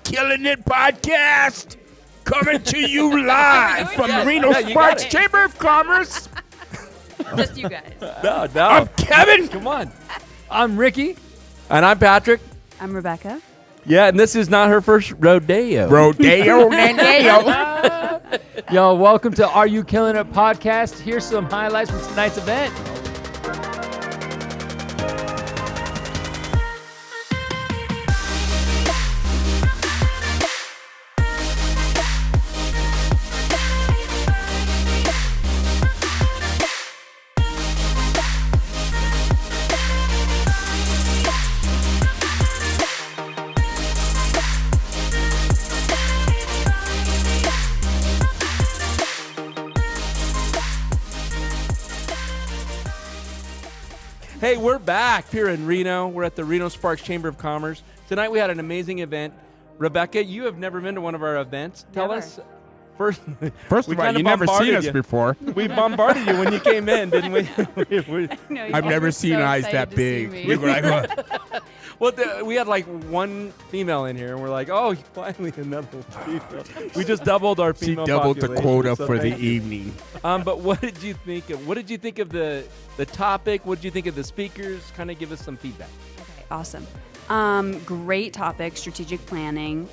Killing It podcast? Coming to you live from the Reno Sparks Chamber of Commerce. Just you guys. No. I'm Kevin. Come on. I'm Ricky. And I'm Patrick. I'm Rebecca. Yeah, and this is not her first rodeo. Rodeo. Yo, welcome to Are You Killing It podcast. Here's some highlights from tonight's event. Hey, we're back here in Reno. We're at the Reno Sparks Chamber of Commerce. Tonight we had an amazing event. Rebecca, you have never been to one of our events. Tell Never. us. First First of all, you never seen us before. We bombarded you when you came in, didn't we? I've never seen eyes that big. You were like, Well, we had like one female in here, and we're like, oh, finally another female. We just doubled our she female doubled the population, quota so for the thank you. evening. But what did you think of? What did you think of the topic? What did you think of the speakers? Kind of give us some feedback. Okay, awesome. Great topic, strategic planning.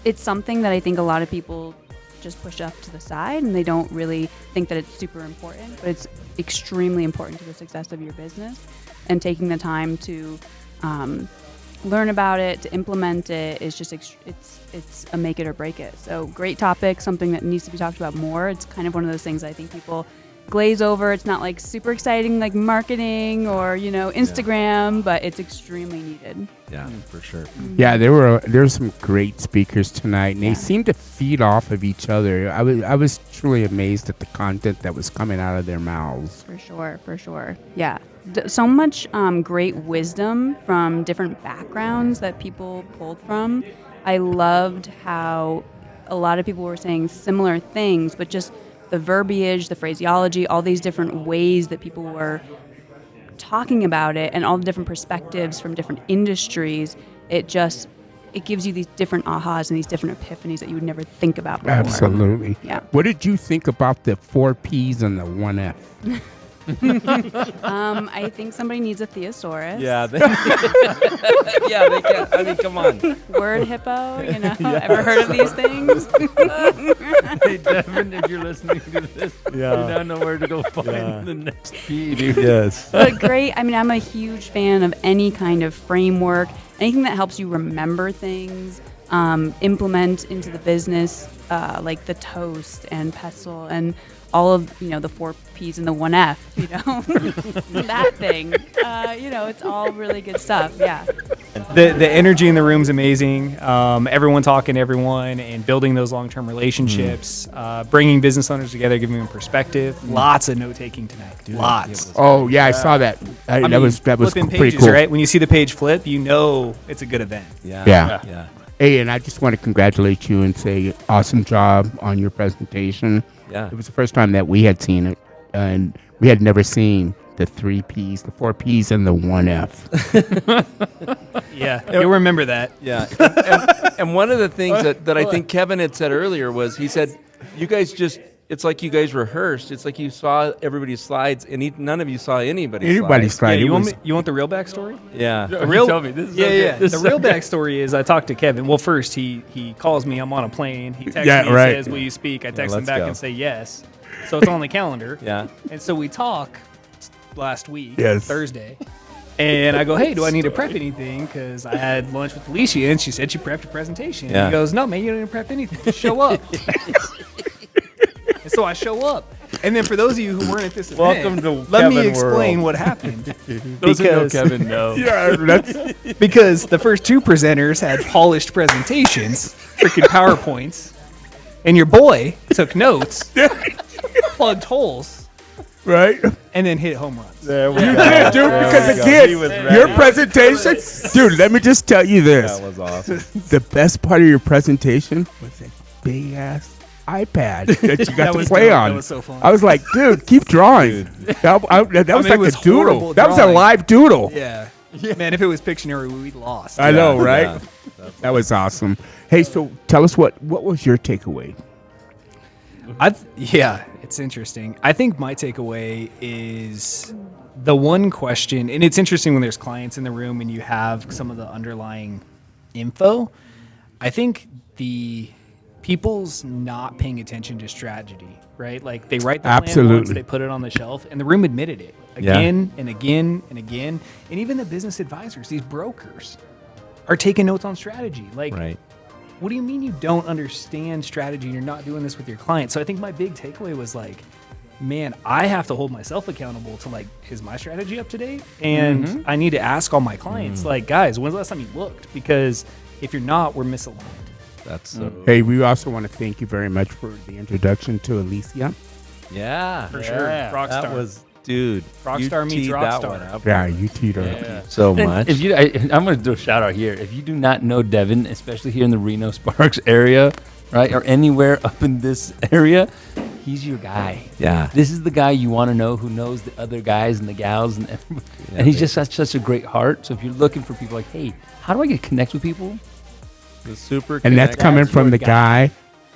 It's something that I think a lot of people just push up to the side and they don't really think that it's super important, but it's extremely important to the success of your business. And taking the time to learn about it, to implement it, is just it's a make it or break it. So great topic, something that needs to be talked about more. It's kind of one of those things I think people glaze over. It's not like super exciting like marketing or Instagram, but it's extremely needed. Yeah, for sure. Yeah, there were some great speakers tonight, and they seemed to feed off of each other. I was truly amazed at the content that was coming out of their mouths. For sure. Yeah. So much great wisdom from different backgrounds that people pulled from. I loved how a lot of people were saying similar things, but just the verbiage, the phraseology, all these different ways that people were talking about it and all the different perspectives from different industries, it gives you these different ahas and these different epiphanies that you would never think about before. Absolutely. Yeah. What did you think about the 4 Ps and the 1 F? I think somebody needs a thesaurus. Yeah. They can. I mean, come on. Word hippo, ever heard of these things? Hey, Devin, if you're listening to this, you now know where to go find the next P, dude. Yes. But great. I mean, I'm a huge fan of any kind of framework, anything that helps you remember things, implement into the business, like the toast and pestle and all of, the 4 Ps and the 1 F, that thing. It's all really good stuff. Yeah. The energy in the room's amazing. Everyone talking to everyone and building those long-term relationships, bringing business owners together, giving them perspective. Lots of note-taking tonight. Dude, lots. Oh, yeah, I saw that. That was flipping pretty pages, cool. right? When you see the page flip, it's a good event. Yeah. Hey, and I just want to congratulate you and say awesome job on your presentation. Yeah. It was the first time that we had seen it, and we had never seen the 3 Ps, the 4 Ps, and the 1 F. Yeah, you'll remember that. Yeah. And one of the things that I think Kevin had said earlier was he said, you guys it's like you guys rehearsed. It's like you saw everybody's slides, and none of you saw anybody's slides. Yeah, you want the real backstory? Yeah. The real, tell me. This is The real backstory is I talked to Kevin. Well, first he calls me. I'm on a plane. He texts me and says, "Will you speak?" I text him back and say yes. So it's on the calendar. Yeah. And so we talk last week, Yes. Thursday. And I go, hey, do I need to prep anything? Because I had lunch with Alicia, and she said she prepped a presentation. Yeah. He goes, no, man, you don't need to prep anything. Just show up. And so I show up. And then for those of you who weren't at this event, Welcome to let me Kevin explain world. what happened. Those who know Kevin know. Because the first 2 presenters had polished presentations, freaking PowerPoints, and your boy took notes, plugged holes, Right? and then hit home runs. There we You go. did, dude, There because we go. again, He was your ready. presentation, dude, let me just tell you this. That was awesome. The best part of your presentation was that big ass iPad that you got to was play dope. on. That was so fun. I was like, dude, keep drawing. That was mean, like it was a doodle. horrible That was a drawing. live doodle. Yeah. Man, if it was Pictionary, we'd lost. I know, right? Yeah. That was awesome. Hey, so tell us what was your takeaway? Yeah, it's interesting. I think my takeaway is the one question, and it's interesting when there's clients in the room and you have some of the underlying info. I think the people's not paying attention to strategy, right? Like they write the plan once, Absolutely. they put it on the shelf, and the room admitted it again and again and again. And even the business advisors, these brokers, are taking notes on strategy. Like, Right. what do you mean you don't understand strategy and you're not doing this with your clients? So I think my big takeaway was like, man, I have to hold myself accountable to like, is my strategy up to date? And I need to ask all my clients, like, guys, when's the last time you looked? Because if you're not, we're misaligned. That's so. Hey, we also want to thank you very much for the introduction to Alicia. Yeah. For sure. Rockstar. That was, dude. Rockstar you meets teed that rockstar. one up Yeah, you teed her up. Yeah. so And much. If you, I'm going to do a shout out here. If you do not know Devin, especially here in the Reno Sparks area, right, or anywhere up in this area, he's your guy. Yeah. This is the guy you want to know who knows the other guys and the gals, and everybody. And he's just such a great heart. So if you're looking for people like, hey, how do I get connect with people? The super. And that's connect- coming That's from your the guy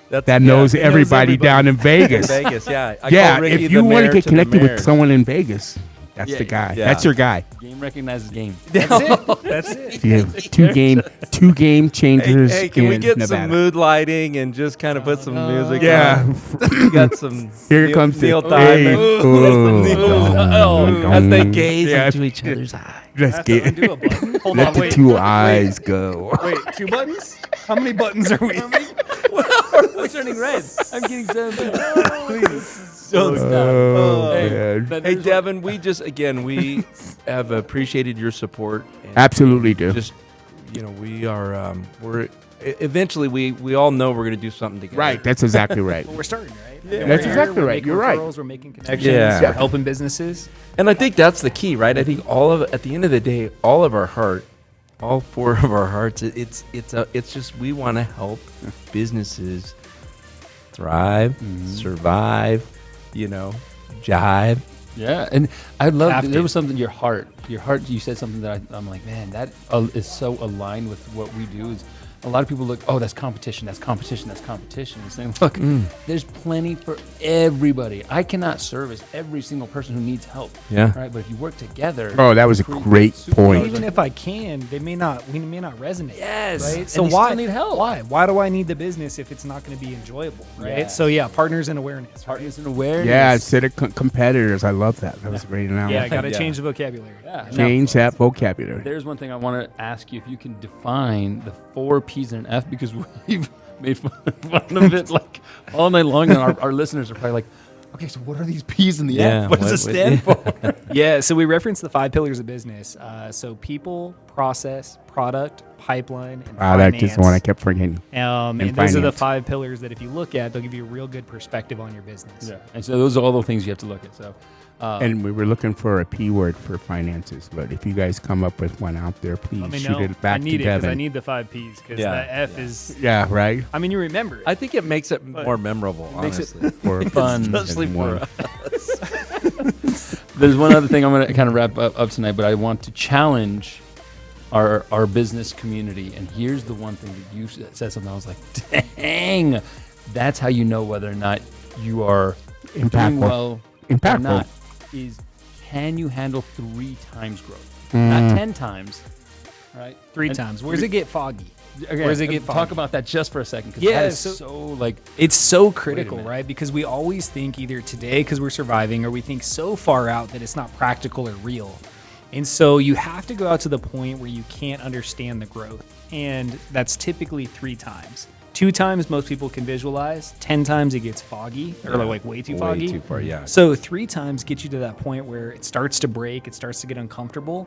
That's- that yeah, knows he everybody down in Vegas. Vegas, yeah. I Yeah, call Ricky if you the want mayor to get the connected with mayors. someone in Vegas, that's Yeah, the guy. yeah. That's your guy. Game recognizes game. That's it. That's it. You have two game changers. Hey, can we in get Nevada. some mood lighting and just kind of put some music Yeah. on? We got some. Here Neil, comes Neil the Diamond. Ooh. As they gaze Yeah. into each other's eyes. Let's Have to get undo a button. Hold let on, the wait. two eyes go. Wait, 2 buttons? How many buttons are we? We're turning red. I'm getting so Please don't stop. Oh, Hey, man. but Hey, there's Devin, we just, again, we have appreciated your support. And Absolutely do. Just, we are, eventually we all know we're going to do something together. Right. That's exactly right. Well, we're starting, right? Yeah. That's We're exactly we're right. making You're right. referrals, We're making connections. Yeah. We're helping businesses. And I think that's the key, right? I think at the end of the day, all four of our hearts, it's just we want to help businesses thrive, survive, jive. Yeah, and I love Have to. there was something your heart. You said something that I'm like, man, that is so aligned with what we do. Is a lot of people look, oh, that's competition. And saying, look, there's plenty for everybody. I cannot service every single person who needs help. Yeah. Right, but if you work together. Oh, that was a create great superstars point. Even if I can, we may not resonate. Yes. Right. And So they why still need help. Why do I need the business if it's not going to be enjoyable? Right. Yeah. So yeah, partners and awareness. Right? Partners and awareness. Yeah, instead of competitors. I love that. That was a great analogy. Yeah, I got to Yeah. change the vocabulary. Yeah. Now, Change that vocabulary. there's one thing I want to ask you if you can define the 4 P's and an F, because we've made fun of it like all night long, and our listeners are probably like, okay, so what are these P's and the Yeah, F? What does it stand for? Yeah, so we reference the 5 pillars of business. So people, process, product, pipeline, and Product finance. is the one I kept forgetting. And And those are the finance. 5 pillars that if you look at, they'll give you a real good perspective on your business. Yeah. And so those are all the things you have to look at. So, And we were looking for a P word for finances, but if you guys come up with one out there, please Let me shoot know. it back I need to it because I Devin. need the 5 P's because Yeah. the F is. Yeah, right. I mean, you remember it. I think it makes it more memorable, makes it honestly. For fun. Especially and for one. There's one other thing I'm going to kind of wrap up tonight, but I want to challenge our business community. And here's the one thing that you said something I was like, dang, that's how you know whether or not you are doing Impactful. well or Impactful. not, is can you handle 3 times growth? Mm. Not 10 times, right? 3 And times. Where does it get foggy? Okay, Where does it get talk foggy? about that just for a second, because Yeah, that is so- so like It's so critical, minute. right? Because we always think either today because we're surviving, or we think so far out that it's not practical or real. And so you have to go out to the point where you can't understand the growth. And that's typically 3 times. 2 times most people can visualize. 10 times it gets foggy or like way too foggy. Way too far, yeah. So 3 times get you to that point where it starts to break, it starts to get uncomfortable.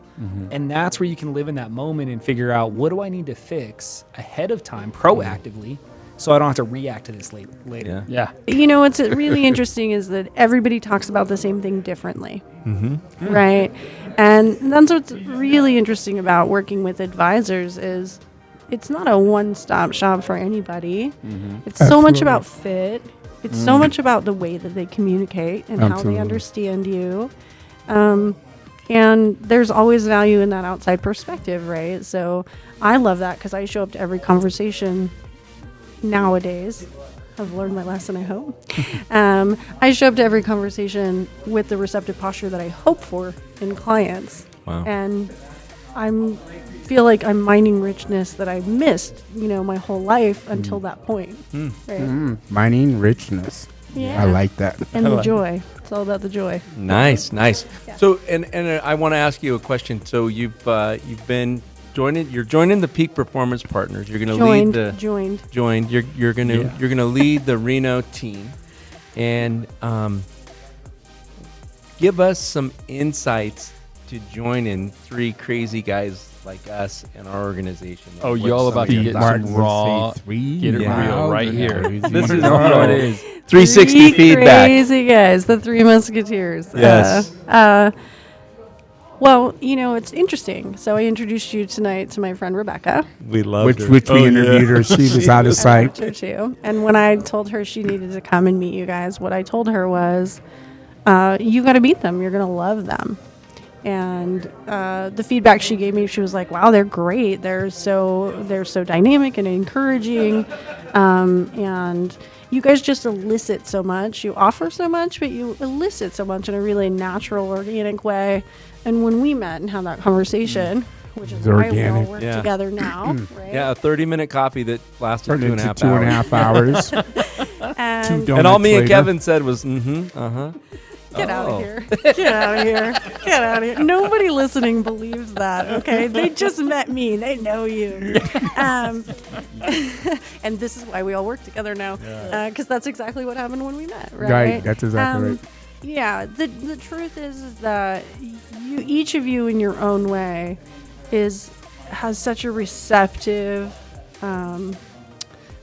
And that's where you can live in that moment and figure out, what do I need to fix ahead of time proactively so I don't have to react to this later. Yeah. yeah. What's really interesting is that everybody talks about the same thing differently. Right? And that's what's really interesting about working with advisors is it's not a one-stop shop for anybody. It's so much about fit. It's so much about the way that they communicate and how Absolutely. they understand you. And there's always value in that outside perspective, right? So I love that because I show up to every conversation nowadays. I've learned my lesson, I hope. I show up to every conversation with the receptive posture that I hope for in clients. Wow. And I'm feel like I'm mining richness that I missed, my whole life until that point. Right? Mining richness. Yeah. I like that. And the joy. It's all about the joy. Nice. Yeah. So, and I want to ask you a question. So you've been you're joining the Peak Performance Partners. You're going to lead the joined. You're going to lead the Reno team, and give us some insights to join in three crazy guys like us in our organization. Oh, What's y'all some about of to your get thoughts? Martin some would raw, say three. get it Yeah. real right here. This is what raw. it is. 360 Three feedback. Crazy guys, the Three Musketeers. Yes. Well, it's interesting. So I introduced you tonight to my friend Rebecca. We love Which we interviewed her. She was out of I sight. loved her too. And when I told her she needed to come and meet you guys, what I told her was, you got to meet them. You're going to love them. And the feedback she gave me, she was like, "Wow, they're great. They're so dynamic and encouraging, and you guys just elicit so much. You offer so much, but you elicit so much in a really natural, organic way." And when we met and had that conversation, which is It's why we all organic. work Yeah. together now, right? Yeah, a 30-minute coffee that lasted Turned two and a into half hours. 2.5 hours. And Two And all me and later. Kevin said was, Get out Oh. of here. Get out of here. Get out of here. Nobody listening believes that, okay? They just met me. They know you. And this is why we all work together now. Because that's exactly what happened when we met, right? Right, that's exactly right. Yeah, the truth is that you, each of you in your own way has such a receptive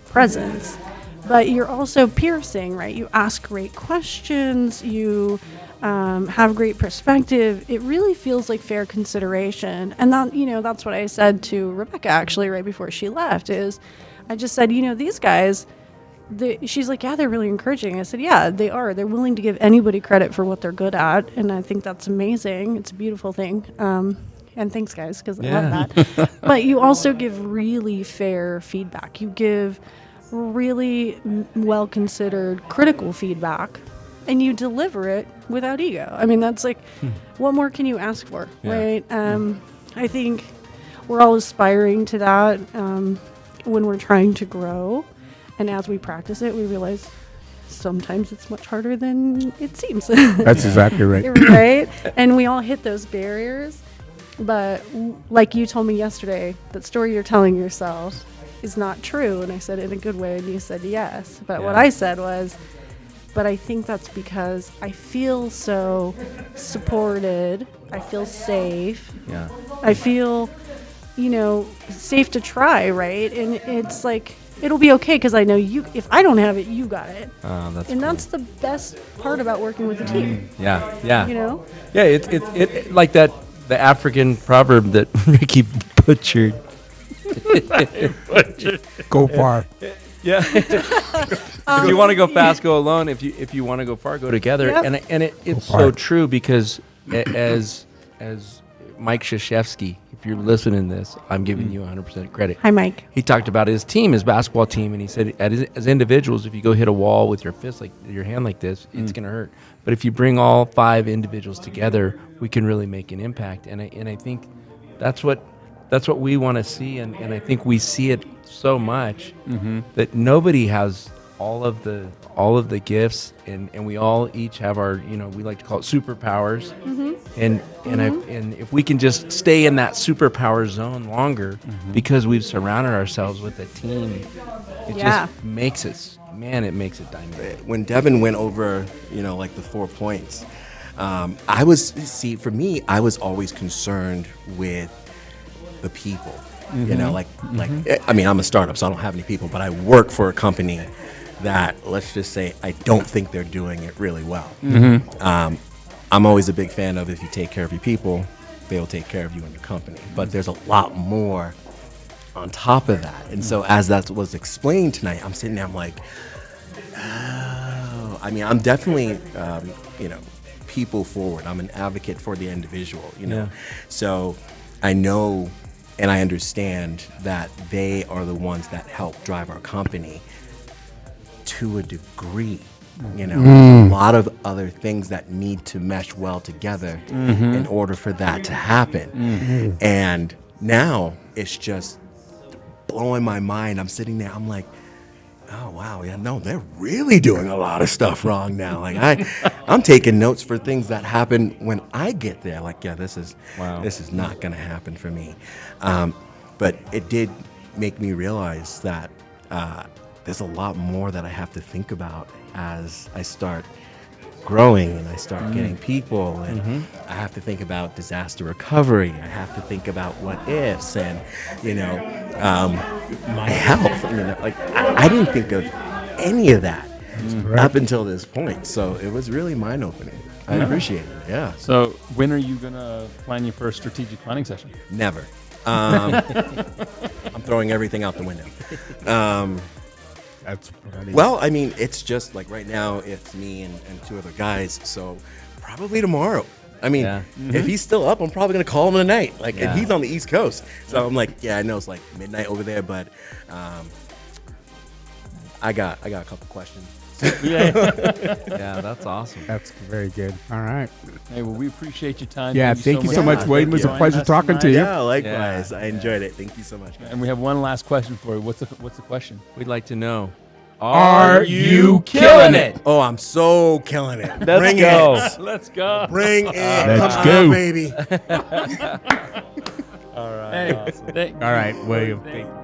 presence. But you're also piercing, right? You ask great questions. You have great perspective. It really feels like fair consideration. And that's what I said to Rebecca actually right before she left. Is I just said, these guys. She's like, yeah, they're really encouraging. I said, yeah, they are. They're willing to give anybody credit for what they're good at, and I think that's amazing. It's a beautiful thing. And thanks, guys, because I love that. But you also give really fair feedback. You give really well-considered critical feedback, and you deliver it without ego. I mean, that's like, what more can you ask for, right? I think we're all aspiring to that when we're trying to grow, and as we practice it, we realize sometimes it's much harder than it seems. That's exactly right. Right? And we all hit those barriers, but like you told me yesterday, that story you're telling yourself is not true. And I said it in a good way, and you said yes. But what I said was, but I think that's because I feel so supported. I feel safe. Yeah. I feel, safe to try, right? And it's like, it'll be okay because I know you. If I don't have it, you got it. Oh, that's And cool. that's the best part about working with a team. Yeah. Yeah, It like that the African proverb that Ricky butchered. Go far. Yeah. If you want to go fast, go alone. If you want to go far, go together. Yep. And it's so hard. true because as Mike Krzyzewski, if you're listening to this, I'm giving you 100% credit. Hi, Mike. He talked about his team, his basketball team, and he said, as individuals, if you go hit a wall with your fist, like your hand like this, it's going to hurt. But if you bring all 5 individuals together, we can really make an impact. And I think that's what we want to see, and I think we see it so much that nobody has all of the gifts, and we all each have our, we like to call it superpowers. And if we can just stay in that superpower zone longer because we've surrounded ourselves with a team, it just makes it dynamic. When Devin went over, like the 4 points, I was always concerned with the people. I mean, I'm a startup, so I don't have any people, but I work for a company that, let's just say, I don't think they're doing it really well. I'm always a big fan of, if you take care of your people, they'll take care of you and your company. But there's a lot more on top of that. And so as that was explained tonight, I'm sitting there, I'm like, oh. I mean, I'm definitely, people forward. I'm an advocate for the individual, you know. Yeah. So I know and I understand that they are the ones that help drive our company to a degree. You know, a lot of other things that need to mesh well together in order for that to happen. And now it's just blowing my mind. I'm sitting there, I'm like, oh wow, yeah, no, they're really doing a lot of stuff wrong now. Like I'm taking notes for things that happen when I get there. Like, yeah, this is not gonna happen for me. But it did make me realize that there's a lot more that I have to think about as I start growing and I start getting people, and I have to think about disaster recovery. I have to think about what ifs, and you know, my health. You know, like I didn't think of any of that up until this point. So it was really mind opening. I appreciate it. Yeah. So when are you gonna plan your first strategic planning session? Never. I'm throwing everything out the window. That's funny. Well, I mean, it's just like right now, it's me and two other guys. So probably tomorrow. I mean, if he's still up, I'm probably going to call him tonight. Like, and he's on the East Coast. So I'm like, yeah, I know it's like midnight over there, but I got a couple questions. Yeah, that's awesome. That's very good. All right. Hey, well, we appreciate your time. Yeah, thank you so much, Wade. It was a joining pleasure us talking to tonight. you. Yeah, likewise. I enjoyed it. Thank you so much, guys. And we have one last question for you. What's the question? We'd like to know, Are you killing it? Oh, I'm so killing it. Let's Bring go. it. Let's go. Bring it. Let's Come go. on, baby. Hey, awesome. All right, William. Thank you.